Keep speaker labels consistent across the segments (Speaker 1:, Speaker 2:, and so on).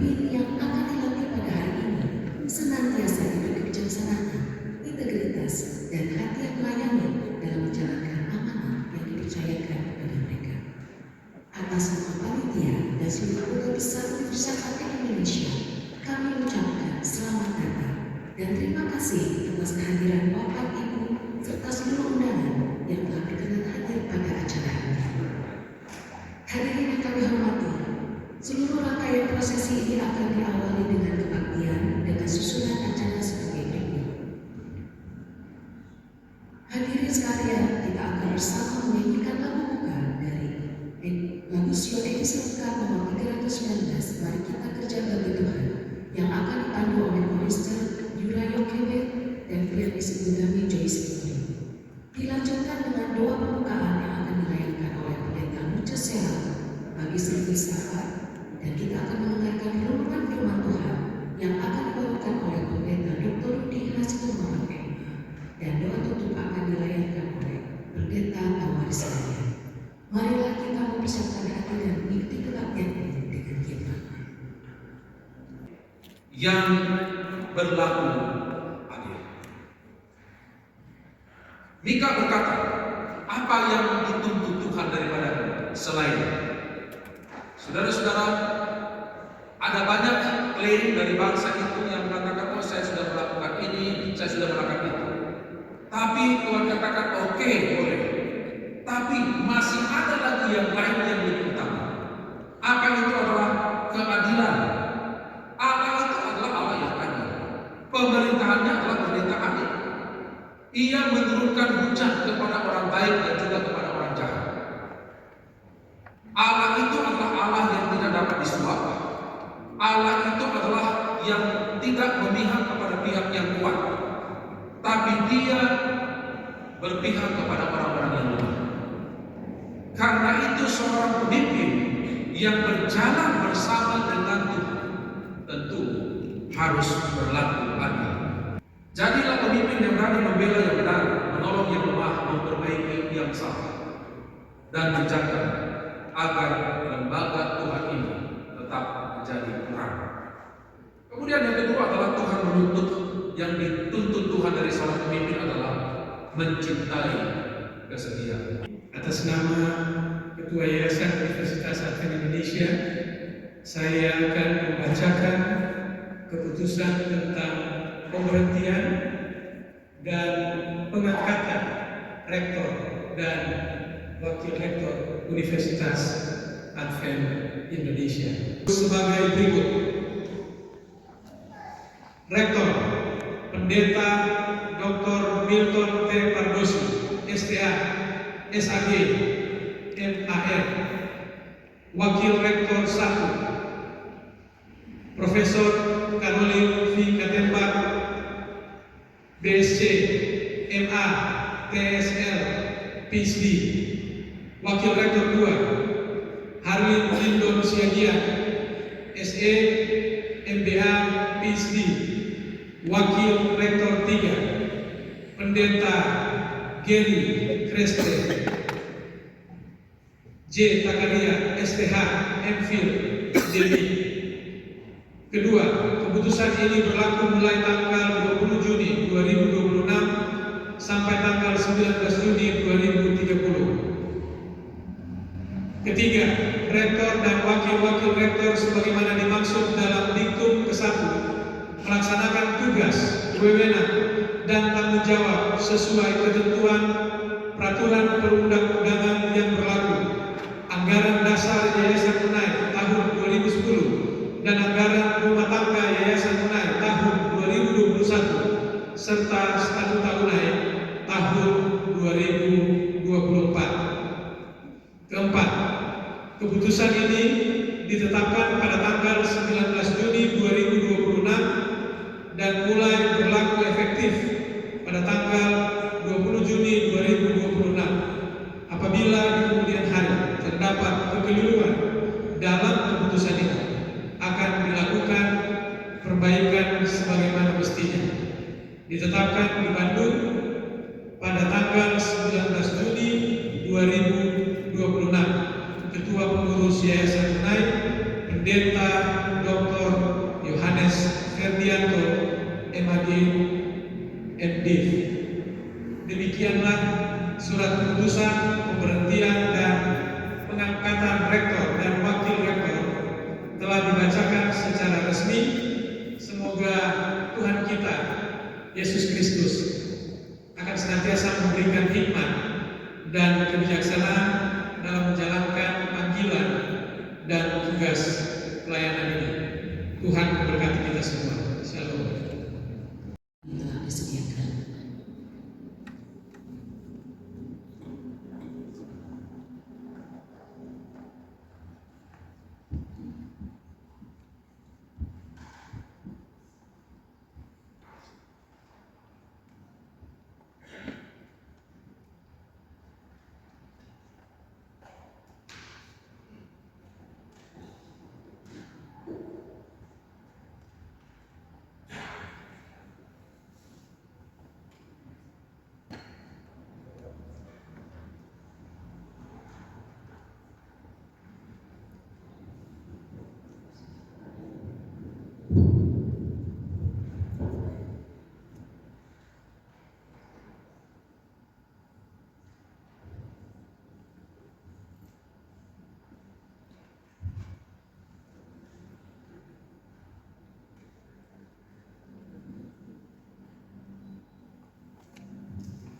Speaker 1: pemimpin yang akan dilantik pada hari ini senantiasa diberi kebijaksanaan, integritas, dan hati yang melayani dalam menjalankan amanah yang dipercayakan kepada mereka. Atas nama panitia dan seluruh keluarga besar Universitas Advent Indonesia, kami mengucapkan selamat datang dan terima kasih atas kehadiran Bapak, Ibu, serta seluruh undangan yang telah berkenan hadir pada acara ini. Hadirin yang kami hormati, seluruh rangkaian prosesi ini akan diawali dengan kebaktian dengan susunan acara sebagai berikut. Hadirin sekalian, kita akan bersama menyanyikan lagu buka dari lagu Sio edisi lengkap nomor 319, Mari Kita Kerja Bagi Tuhan, yang akan dipandu oleh korister Yurayo Kebe dan pianis Budami Joyce Ivori. Dilanjutkan dengan doa pembukaan yang akan dilayankan oleh Pendeta Mucus Sera bagi servis sahabat, dan kita akan mendengarkan renungan firman Tuhan yang akan dibawakan oleh Pendeta Dr. Rudi Hasibuan MA, dan doa tutup akan dilayankan oleh Pendeta Tawar Saya. Marilah kita mempersiapkan hati dan mengikuti kebaktian ini dengan khidmat.
Speaker 2: Yang berlaku adil. Mika berkata, apa yang dituntut Tuhan daripada selain? Saudara-saudara, ada banyak klaim dari bangsa itu yang mengatakan, oh saya sudah melakukan ini, saya sudah melakukan itu. Tapi Tuhan katakan, oke, boleh. Tapi masih ada lagi yang lain yang lebih utama. Apa itu adalah keadilan. Allah itu adalah Allah yang adil. Pemerintahannya adalah pemerintah adil. Ia menurunkan hujan kepada orang baik dan juga kepada orang jahat. Allah itu adalah Allah yang tidak dapat disuap. Allah itu adalah yang tidak memihak kepada pihak yang kuat, tapi Dia berpihak kepada orang-orang yang lemah. Karena itu seorang pemimpin yang berjalan bersama dengan Tuhan tentu harus berlaku adil. Jadilah pemimpin yang berani membela yang benar, menolong yang lemah, memperbaiki yang salah, dan menjaga agar lembaga Tuhan ini tetap menjadi terang. Kemudian yang kedua adalah Tuhan menuntut, yang dituntut Tuhan dari seorang pemimpin adalah mencintai kesedihan.
Speaker 3: Atas nama Ketua Yayasan Universitas Advent Indonesia, saya akan membacakan keputusan tentang pemberhentian dan pengangkatan rektor dan wakil rektor Universitas Advent Indonesia sebagai berikut. Rektor Pendeta Dr. Milton T. Pardosi, STA, SAG, MAR. Wakil Rektor 1 Profesor Caroline V. Katembar, BSc, MA, TSL, PhD. Wakil Rektor 2 Harlin Lindon Siagian, SE, MBA, PhD. Wakil Rektor 3 Pendeta Gary Kreste, J. Takaria, STH, MPhil, DMI. Kedua, keputusan ini berlaku mulai tanggal 20 Juni 2026 sampai tanggal 19 Juni 2030. Ketiga, rektor dan wakil-wakil rektor sebagaimana dimaksud dalam diktum ke-1 melaksanakan tugas, wewenang, dan tanggung jawab sesuai ketentuan peraturan perundang-undangan yang berlaku, anggaran dasar Yayasan UNAI tahun 2010 dan anggaran rumah tangga Yayasan UNAI tahun 2021 serta statuta UNAI tahun 2024. Keempat, keputusan ini ditetapkan pada tanggal 19 Juni 2026 dan mulai berlaku efektif pada tanggal 20 Juni 2026. Apabila di kemudian hari terdapat kekeliruan dalam keputusan ini, akan dilakukan perbaikan sebagaimana mestinya. Ditetapkan di Bandung pada tanggal 19 Juni 2026. Ketua Pengurus Yayasan UNAI, Pendeta Dr. Div. Demikianlah surat keputusan pemberhentian dan pengangkatan rektor dan wakil rektor telah dibacakan secara resmi. Semoga Tuhan kita Yesus Kristus akan senantiasa memberikan hikmat dan kebijaksanaan dalam menjalankan panggilan dan tugas pelayanan ini. Tuhan memberkati kita semua. Shalom.
Speaker 1: Telah disediakan.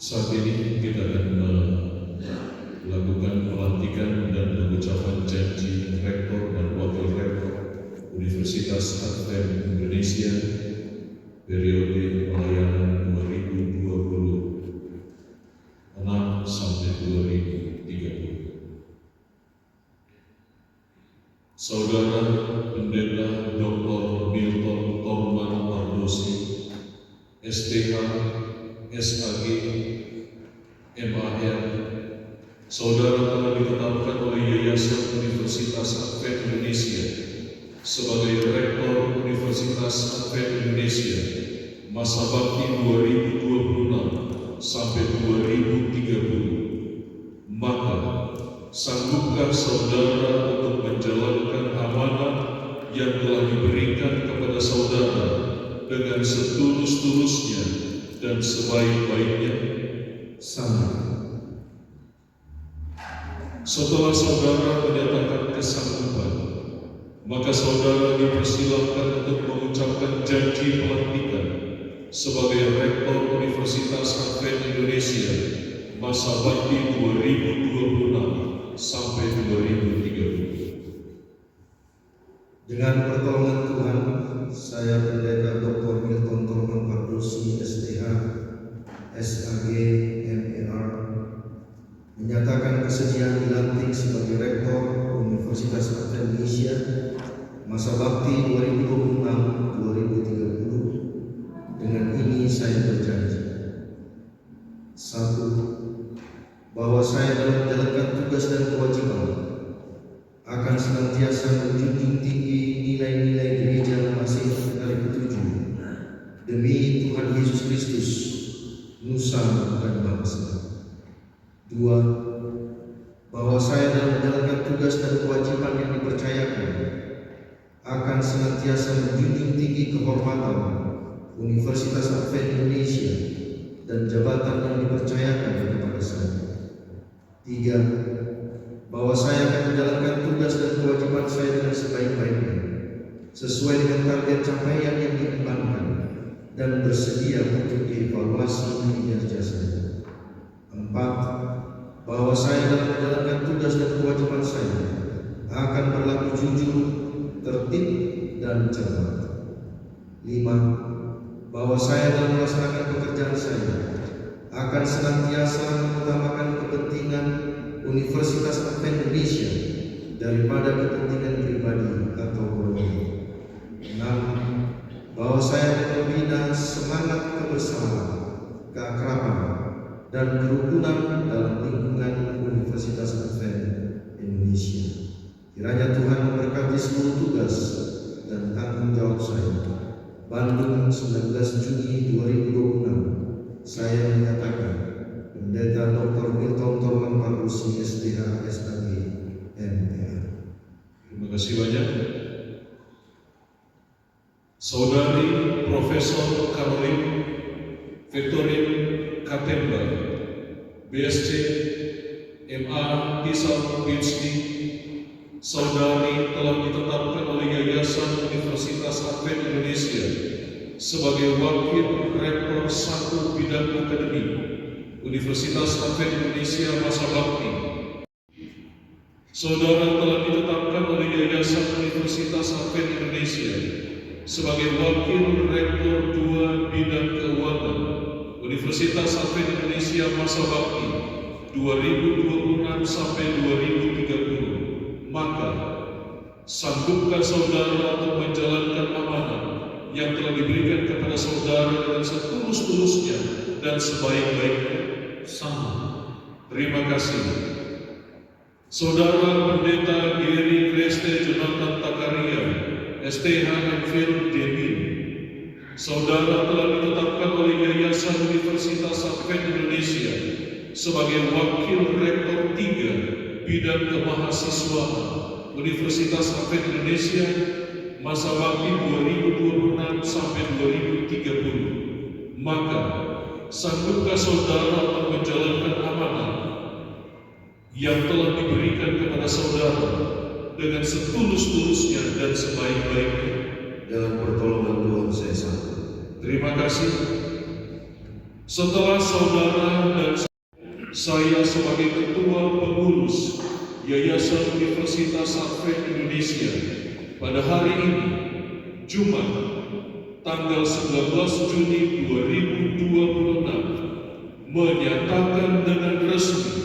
Speaker 4: Saat ini kita akan melakukan pelantikan dan pengucapan janji rektor dan wakil rektor Universitas Advent Indonesia periode pelayanan 2026 sampai 2030. Saudara Pendeta Dr. Milton Torman Pardosi, STH, SAG, MAR, saudara telah ditetapkan oleh Yayasan Universitas Advent Indonesia sebagai Rektor Universitas Advent Indonesia masa bakti 2026 sampai 2030. Maka, sanggupkah saudara untuk menjalankan amanah yang telah diberikan kepada saudara dengan setulus-tulusnya dan sebaik-baiknya?
Speaker 5: Sama.
Speaker 4: Setelah saudara menyatakan kesanggupan, maka saudara dipersilakan untuk mengucapkan janji pelantikan sebagai Rektor Universitas Advent Indonesia masa bakti 2026 sampai 2030.
Speaker 5: Dengan pertolongan Tuhan, saya Pendeta Dr. Milton Torman Pardosi, STH, SAG, MAR, menyatakan kesediaan dilantik sebagai Rektor Universitas Advent Indonesia masa bakti 2026-2030. Dengan ini saya berjanji: 1. Bahwa saya dalam menjalankan tugas dan kewajiban akan senantiasa menjunjung tinggi nilai-nilai gereja Masih Hari ke-7 demi Tuhan Yesus Kristus, nusa dan bangsa. 2. Bahwa saya dalam menjalankan tugas dan kewajiban yang dipercayakan akan senantiasa menjunjung tinggi kehormatan Universitas Advent Indonesia dan jabatan yang dipercayakan kepada saya. 3. Bahwa saya akan menjalankan tugas dan kewajiban saya dengan sebaik-baiknya, sesuai dengan target capaian yang diembankan, dan bersedia untuk dievaluasi kinerja saya. 4. Bahwa saya dalam menjalankan tugas dan kewajiban saya akan berlaku jujur, tertib, dan cermat. 5. Bahwa saya dalam melaksanakan pekerjaan saya akan senantiasa mengutamakan kepentingan Universitas Advent Indonesia daripada kepentingan pribadi atau golongan. 6. Bahwa saya akan membina semangat kebersamaan, keakraban, dan kerukunan dalam lingkungan Universitas Advent Indonesia. Kiranya Tuhan memberkati seluruh tugas dan tanggung jawab saya. Bandung, 19 Juni 2026. Saya menyatakan Pendeta Dr. Milton Torman Pardosi, SDH, SAG, MA.
Speaker 4: Terima kasih banyak. Saudari Profesor Caroline Victorine Katemba, BSc, MA, Tisal, PhD, Saudari telah ditetapkan oleh Yayasan Universitas Advent Indonesia sebagai Wakil Rektor 1 Bidang Akademik Universitas Advent Indonesia masa bakti. Saudara telah ditetapkan oleh Yayasan Universitas Advent Indonesia sebagai Wakil Rektor 2 Bidang Keuangan Universitas Advent Indonesia masa bakti 2026 sampai 2030. Maka sanggupkah saudara untuk menjalankan amanah yang telah diberikan kepada saudara dengan setulus-tulusnya dan sebaik-baiknya?
Speaker 3: Sanggup.
Speaker 4: Terima kasih. Saudara Pendeta Gary Kreste Jonathan Takaria, STH MPhil Demin, saudara telah ditetapkan oleh Yayasan Universitas Advent Indonesia sebagai Wakil Rektor 3 Bidang Kemahasiswaan Universitas Advent Indonesia masa bakti 2026 sampai 2030. Maka sanggupkah saudara untuk menjalankan amanah yang telah diberikan kepada saudara dengan setulus-tulusnya dan sebaik-baiknya?
Speaker 5: Dalam pertolongan Tuhan saya sanggup.
Speaker 4: Terima kasih. Setelah saudara dan saya sebagai Ketua Pengurus Yayasan Universitas Advent Indonesia pada hari ini, Jumat, tanggal 19 Juni 2026, menyatakan dengan resmi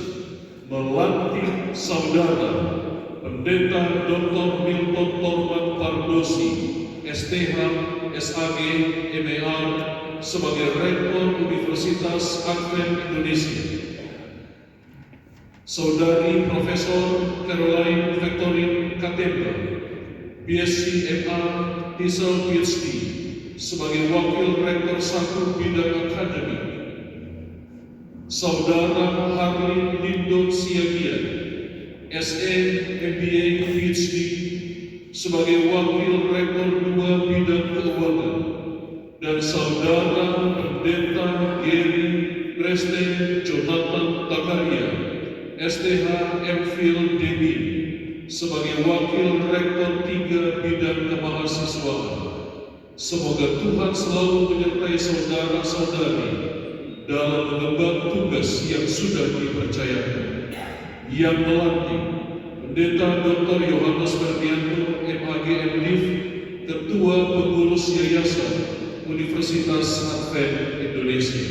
Speaker 4: melantik saudara Pendeta Dr. Milton Torman Pardosi, STH, SAG, MER sebagai Rektor Universitas Advent Indonesia. Saudari Profesor Caroline Victorine Katemba, BSc MA, Tisal PhD sebagai Wakil Rektor 1 Bidang Akademik. Saudara Harlin Lindon Siagian, SE, MBA, PhD sebagai Wakil Rektor 2 Bidang Keuangan, dan Saudara Pendeta Gary Kreste Jonathan Takaria, STH MPhil Demin sebagai Wakil Rektor 3 Bidang Kemahasiswaan. Semoga Tuhan selalu menyertai saudara-saudari dalam mengemban tugas yang sudah dipercayakan. Yang melantik Pendeta Dr. Yohanes Ferdianto, MAG MDiv, Ketua Pengurus Yayasan Universitas Advent Indonesia.